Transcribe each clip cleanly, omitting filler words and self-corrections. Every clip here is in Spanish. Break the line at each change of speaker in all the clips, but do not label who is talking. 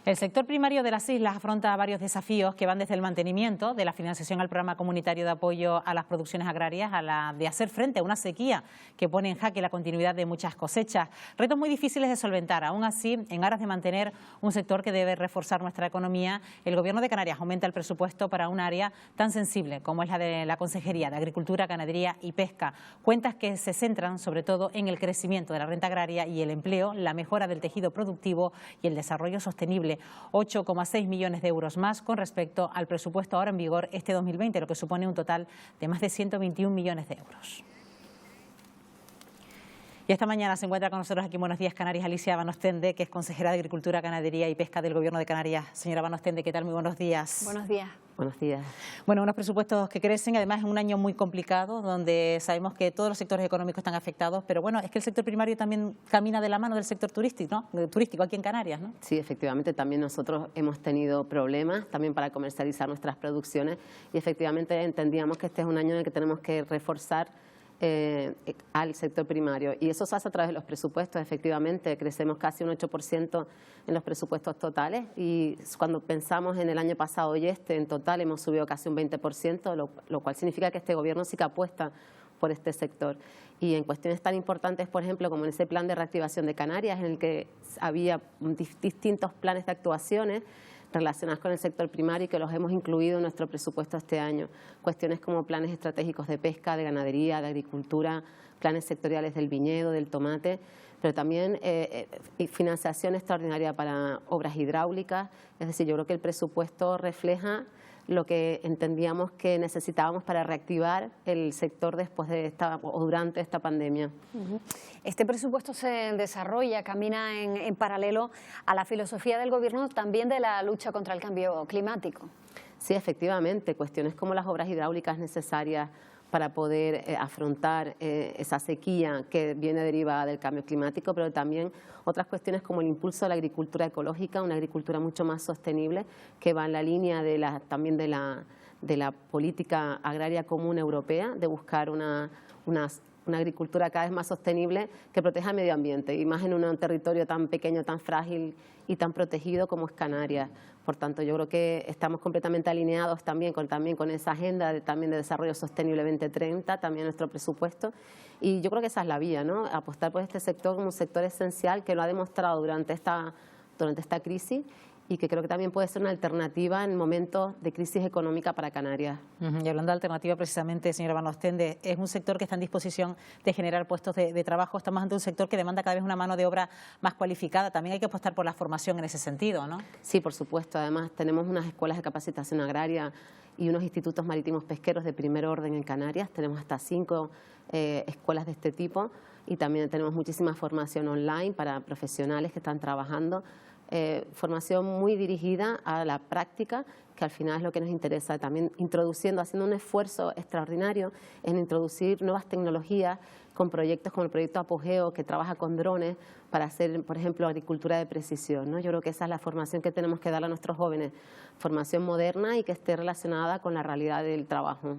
El sector primario de las islas afronta varios desafíos que van desde el mantenimiento de la financiación al programa comunitario de apoyo a las producciones agrarias a la de hacer frente a una sequía que pone en jaque la continuidad de muchas cosechas. Retos muy difíciles de solventar. Aún así, en aras de mantener un sector que debe reforzar nuestra economía, el Gobierno de Canarias aumenta el presupuesto para un área tan sensible como es la de la Consejería de Agricultura, Ganadería y Pesca. Cuentas que se centran sobre todo en el crecimiento de la renta agraria y el empleo, la mejora del tejido productivo y el desarrollo sostenible. 8,6 millones de euros más con respecto al presupuesto ahora en vigor este 2020, lo que supone un total de más de 121 millones de euros. Y esta mañana se encuentra con nosotros aquí en Buenos Días Canarias Alicia Van Ostende, que es consejera de Agricultura, Ganadería y Pesca del Gobierno de Canarias. Señora Van Ostende, ¿qué tal? Muy buenos días.
Buenos días.
Buenos días.
Bueno, unos presupuestos que crecen, además es un año muy complicado, donde sabemos que todos los sectores económicos están afectados, pero bueno, es que el sector primario también camina de la mano del sector turístico, ¿no? Turístico aquí en Canarias, ¿no?
Sí, efectivamente, también nosotros hemos tenido problemas también para comercializar nuestras producciones y efectivamente entendíamos que este es un año en el que tenemos que reforzar al sector primario, y eso se hace a través de los presupuestos. Efectivamente, crecemos casi un 8% en los presupuestos totales, y cuando pensamos en el año pasado y en total hemos subido casi un 20%, lo cual significa que este gobierno sí que apuesta por este sector. Y en cuestiones tan importantes, por ejemplo, como en ese plan de reactivación de Canarias, en el que había distintos planes de actuaciones relacionadas con el sector primario y que los hemos incluido en nuestro presupuesto este año. Cuestiones como planes estratégicos de pesca, de ganadería, de agricultura, planes sectoriales del viñedo, del tomate, pero también financiación extraordinaria para obras hidráulicas. Es decir, yo creo que el presupuesto refleja lo que entendíamos que necesitábamos para reactivar el sector después de esta o durante esta pandemia.
Este presupuesto se desarrolla, camina en paralelo a la filosofía del Gobierno también de la lucha contra el cambio climático.
Sí, efectivamente, cuestiones como las obras hidráulicas necesarias para poder afrontar esa sequía que viene derivada del cambio climático, pero también otras cuestiones como el impulso de la agricultura ecológica, una agricultura mucho más sostenible, que va en la línea también de la política agraria común europea, de buscar una agricultura cada vez más sostenible que proteja el medio ambiente, y más en un territorio tan pequeño, tan frágil y tan protegido como es Canarias. Por tanto, yo creo que estamos completamente alineados también con esa agenda de desarrollo sostenible 2030, también nuestro presupuesto. Y yo creo que esa es la vía, ¿no? Apostar por este sector como un sector esencial que lo ha demostrado durante esta crisis, y que creo que también puede ser una alternativa en momentos de crisis económica para Canarias.
Y hablando de alternativa, precisamente, señora Van Ostende, es un sector que está en disposición de generar puestos de trabajo. Estamos ante un sector que demanda cada vez una mano de obra más cualificada. También hay que apostar por la formación en ese sentido, ¿no?
Sí, por supuesto. Además, tenemos unas escuelas de capacitación agraria y unos institutos marítimos pesqueros de primer orden en Canarias. Tenemos hasta 5 escuelas de este tipo, y también tenemos muchísima formación online para profesionales que están trabajando. Formación muy dirigida a la práctica, que al final es lo que nos interesa, también haciendo un esfuerzo extraordinario en introducir nuevas tecnologías con proyectos como el proyecto Apogeo, que trabaja con drones para hacer, por ejemplo, agricultura de precisión, ¿no? Yo creo que esa es la formación que tenemos que dar a nuestros jóvenes, formación moderna y que esté relacionada con la realidad del trabajo.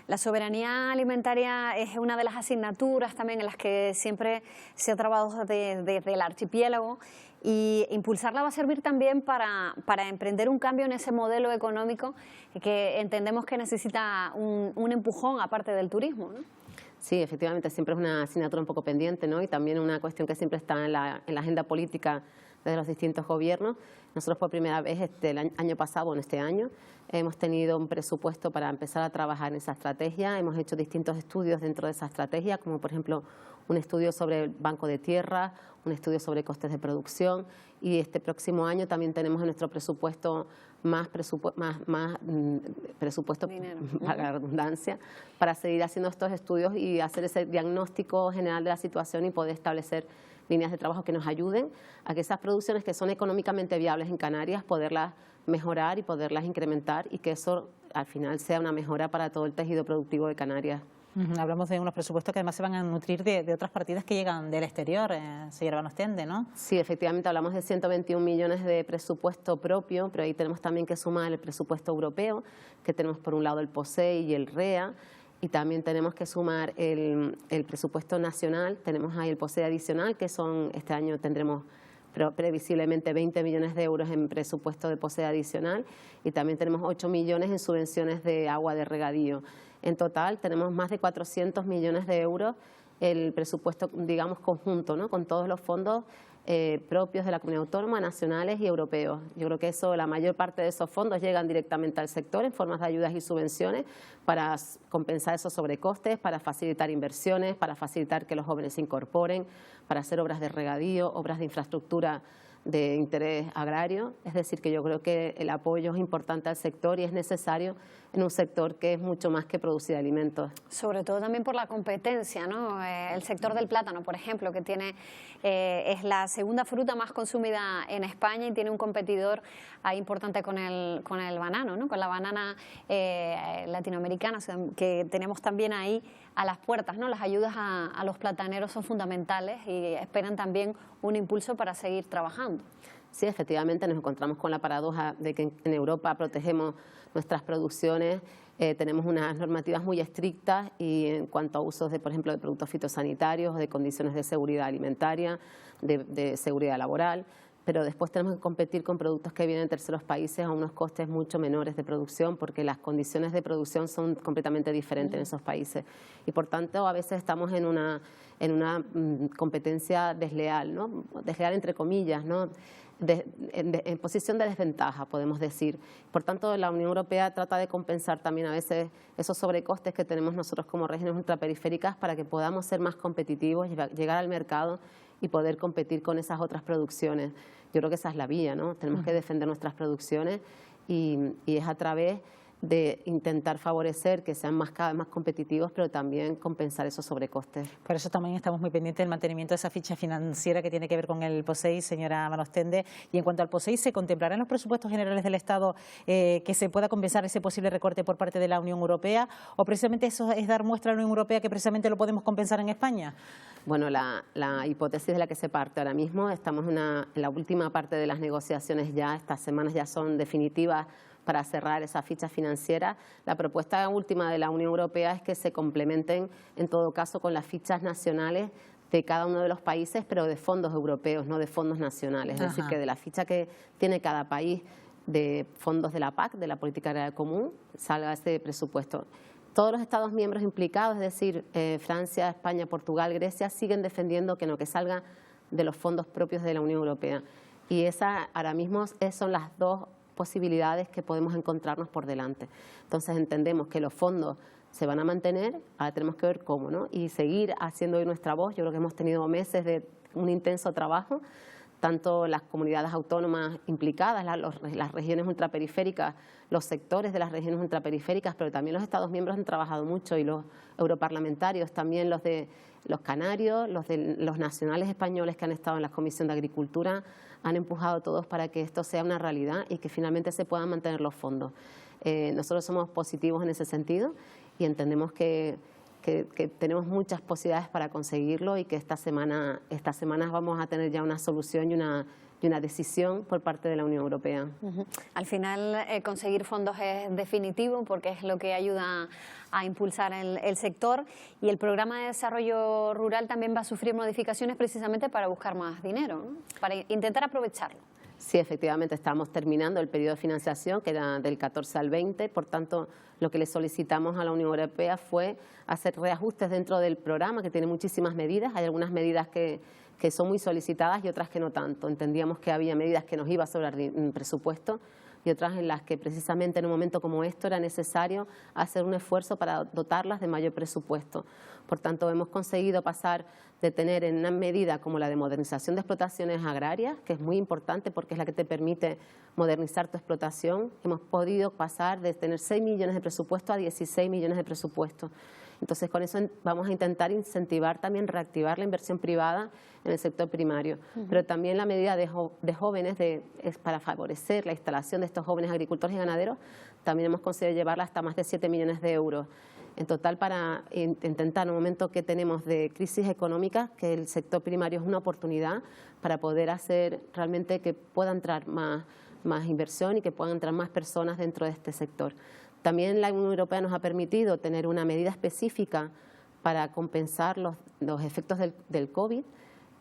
La soberanía alimentaria es una de las asignaturas también en las que siempre se ha trabajado desde el archipiélago, y impulsarla va a servir también para emprender un cambio en ese modelo económico que entendemos que necesita un empujón aparte del turismo, ¿no?
Sí, efectivamente, siempre es una asignatura un poco pendiente, ¿no? Y también una cuestión que siempre está en la agenda política de los distintos gobiernos. Nosotros por primera vez el año pasado, en este año, hemos tenido un presupuesto para empezar a trabajar en esa estrategia. Hemos hecho distintos estudios dentro de esa estrategia, como por ejemplo un estudio sobre el banco de tierra, un estudio sobre costes de producción, y este próximo año también tenemos en nuestro presupuesto más presupuesto, para la redundancia, para seguir haciendo estos estudios y hacer ese diagnóstico general de la situación y poder establecer líneas de trabajo que nos ayuden a que esas producciones que son económicamente viables en Canarias, poderlas mejorar y poderlas incrementar, y que eso al final sea una mejora para todo el tejido productivo de Canarias.
Hablamos de unos presupuestos que además se van a nutrir de otras partidas que llegan del exterior, señora Van Ostende, ¿no?
Sí, efectivamente, hablamos de 121 millones de presupuesto propio, pero ahí tenemos también que sumar el presupuesto europeo, que tenemos por un lado el POSEI y el REA, y también tenemos que sumar el presupuesto nacional. Tenemos ahí el POSEI adicional, que este año tendremos pero previsiblemente 20 millones de euros en presupuesto de POSEI adicional y también tenemos 8 millones en subvenciones de agua de regadío. En total tenemos más de 400 millones de euros el presupuesto, digamos, conjunto, ¿no?, con todos los fondos propios de la comunidad autónoma, nacionales y europeos. Yo creo que la mayor parte de esos fondos llegan directamente al sector en formas de ayudas y subvenciones para compensar esos sobrecostes, para facilitar inversiones, para facilitar que los jóvenes se incorporen, para hacer obras de regadío, obras de infraestructura de interés agrario. Es decir, que yo creo que el apoyo es importante al sector y es necesario en un sector que es mucho más que producir alimentos.
Sobre todo también por la competencia, ¿no? El sector del plátano, por ejemplo, que es la segunda fruta más consumida en España y tiene un competidor importante con el banano, ¿no?, con la banana latinoamericana, que tenemos también ahí a las puertas, ¿no? Las ayudas a los plataneros son fundamentales y esperan también un impulso para seguir trabajando.
Sí, efectivamente nos encontramos con la paradoja de que en Europa protegemos nuestras producciones, tenemos unas normativas muy estrictas y en cuanto a usos por ejemplo, de productos fitosanitarios, de condiciones de seguridad alimentaria, de seguridad laboral, pero después tenemos que competir con productos que vienen de terceros países a unos costes mucho menores de producción porque las condiciones de producción son completamente diferentes en esos países y por tanto a veces estamos en una competencia desleal, ¿no?, desleal entre comillas, ¿no?, en posición de desventaja, podemos decir. Por tanto, la Unión Europea trata de compensar también a veces esos sobrecostes que tenemos nosotros como regiones ultraperiféricas para que podamos ser más competitivos, llegar al mercado y poder competir con esas otras producciones. Yo creo que esa es la vía, ¿no? Tenemos que defender nuestras producciones y es a través de intentar favorecer que sean cada vez más competitivos, pero también compensar esos sobrecostes.
Por eso también estamos muy pendientes del mantenimiento de esa ficha financiera que tiene que ver con el POSEI, señora Van Ostende. Y en cuanto al POSEI, ¿se contemplará en los presupuestos generales del Estado que se pueda compensar ese posible recorte por parte de la Unión Europea? ¿O precisamente eso es dar muestra a la Unión Europea que precisamente lo podemos compensar en España?
Bueno, la hipótesis de la que se parte ahora mismo, estamos en la última parte de las negociaciones ya, estas semanas ya son definitivas para cerrar esa ficha financiera. La propuesta última de la Unión Europea es que se complementen, en todo caso, con las fichas nacionales de cada uno de los países, pero de fondos europeos, no de fondos nacionales. Es decir, que de la ficha que tiene cada país de fondos de la PAC, de la Política Agraria Común, salga ese presupuesto. Todos los Estados miembros implicados, es decir, Francia, España, Portugal, Grecia, siguen defendiendo que no, que salga de los fondos propios de la Unión Europea. Y esa ahora mismo son las dos posibilidades que podemos encontrarnos por delante. Entonces entendemos que los fondos se van a mantener, ahora tenemos que ver cómo, ¿no?, y seguir haciendo oír nuestra voz. Yo creo que hemos tenido meses de un intenso trabajo, tanto las comunidades autónomas implicadas, las regiones ultraperiféricas, los sectores de las regiones ultraperiféricas, pero también los Estados miembros han trabajado mucho y los europarlamentarios, también los de los canarios, los nacionales españoles que han estado en la Comisión de Agricultura, han empujado todos para que esto sea una realidad y que finalmente se puedan mantener los fondos. Nosotros somos positivos en ese sentido y entendemos que tenemos muchas posibilidades para conseguirlo y que estas semanas vamos a tener ya una solución y una decisión por parte de la Unión Europea.
Al final, conseguir fondos es definitivo porque es lo que ayuda a impulsar el sector y el programa de desarrollo rural también va a sufrir modificaciones precisamente para buscar más dinero, ¿no?, para intentar aprovecharlo.
Sí, efectivamente, estamos terminando el periodo de financiación, que era del 14 al 20, por tanto, lo que le solicitamos a la Unión Europea fue hacer reajustes dentro del programa, que tiene muchísimas medidas. Hay algunas medidas que son muy solicitadas y otras que no tanto. Entendíamos que había medidas que nos iba a sobrar presupuesto y otras en las que precisamente en un momento como esto era necesario hacer un esfuerzo para dotarlas de mayor presupuesto. Por tanto, hemos conseguido pasar de tener en una medida como la de modernización de explotaciones agrarias, que es muy importante porque es la que te permite modernizar tu explotación, hemos podido pasar de tener 6 millones de presupuesto a 16 millones de presupuesto. Entonces, con eso vamos a intentar incentivar también, reactivar la inversión privada en el sector primario. Pero también la medida de jóvenes es para favorecer la instalación de estos jóvenes agricultores y ganaderos, también hemos conseguido llevarla hasta más de 7 millones de euros. En total, para intentar, en un momento que tenemos de crisis económica, que el sector primario es una oportunidad para poder hacer realmente que pueda entrar más inversión y que puedan entrar más personas dentro de este sector. También la Unión Europea nos ha permitido tener una medida específica para compensar los efectos del COVID,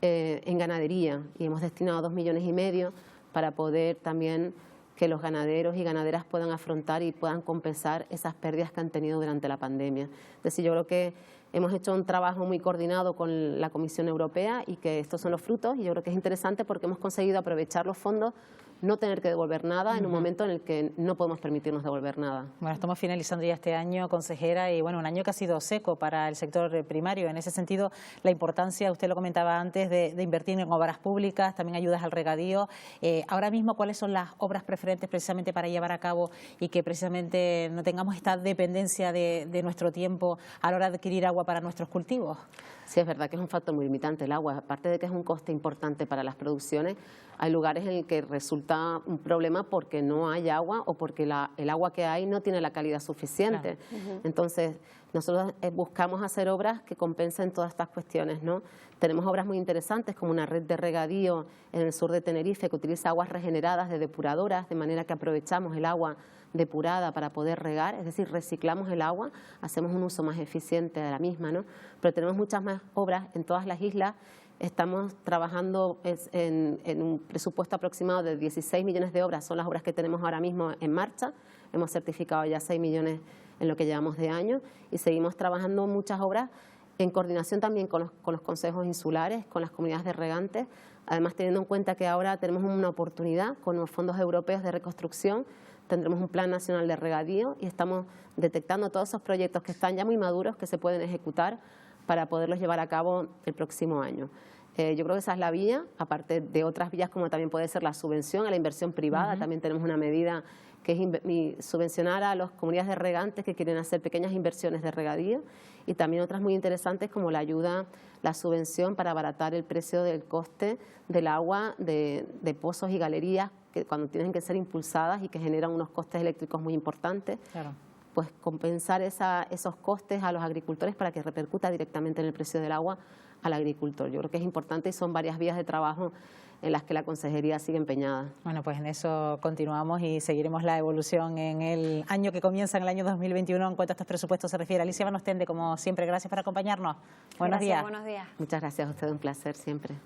en ganadería y hemos destinado 2,5 millones para poder también que los ganaderos y ganaderas puedan afrontar y puedan compensar esas pérdidas que han tenido durante la pandemia. Es decir, yo creo que hemos hecho un trabajo muy coordinado con la Comisión Europea y que estos son los frutos, y yo creo que es interesante porque hemos conseguido aprovechar los fondos, no tener que devolver nada en un momento en el que no podemos permitirnos devolver nada.
Bueno, estamos finalizando ya este año, consejera, y bueno, un año que ha sido seco para el sector primario. En ese sentido, la importancia, usted lo comentaba antes, de invertir en obras públicas, también ayudas al regadío. Ahora mismo, ¿cuáles son las obras preferentes precisamente para llevar a cabo y que precisamente no tengamos esta dependencia de nuestro tiempo a la hora de adquirir agua para nuestros cultivos?
Sí, es verdad que es un factor muy limitante el agua. Aparte de que es un coste importante para las producciones, hay lugares en los que resulta un problema porque no hay agua o porque el agua que hay no tiene la calidad suficiente. Claro. Entonces, nosotros buscamos hacer obras que compensen todas estas cuestiones, ¿no? Tenemos obras muy interesantes como una red de regadío en el sur de Tenerife que utiliza aguas regeneradas de depuradoras, de manera que aprovechamos el agua depurada para poder regar, es decir, reciclamos el agua, hacemos un uso más eficiente de la misma, ¿no? Pero tenemos muchas más obras en todas las islas. Estamos trabajando en un presupuesto aproximado de 16 millones de obras, son las obras que tenemos ahora mismo en marcha. Hemos certificado ya 6 millones en lo que llevamos de año y seguimos trabajando muchas obras en coordinación también con los consejos insulares, con las comunidades de regantes, además teniendo en cuenta que ahora tenemos una oportunidad con los fondos europeos de reconstrucción, tendremos un plan nacional de regadío y estamos detectando todos esos proyectos que están ya muy maduros, que se pueden ejecutar para poderlos llevar a cabo el próximo año. Yo creo que esa es la vía, aparte de otras vías como también puede ser la subvención a la inversión privada. También tenemos una medida que es subvencionar a las comunidades de regantes que quieren hacer pequeñas inversiones de regadío, y también otras muy interesantes como la ayuda, la subvención para abaratar el precio del coste del agua de pozos y galerías que cuando tienen que ser impulsadas y que generan unos costes eléctricos muy importantes. Claro. Pues compensar esos costes a los agricultores para que repercuta directamente en el precio del agua al agricultor. Yo creo que es importante y son varias vías de trabajo en las que la consejería sigue empeñada.
Bueno, pues en eso continuamos y seguiremos la evolución en el año que comienza, en el año 2021, en cuanto a estos presupuestos se refiere. Alicia Van Ostende, como siempre, gracias por acompañarnos. Buenos días.
Buenos días.
Muchas gracias a usted, un placer siempre.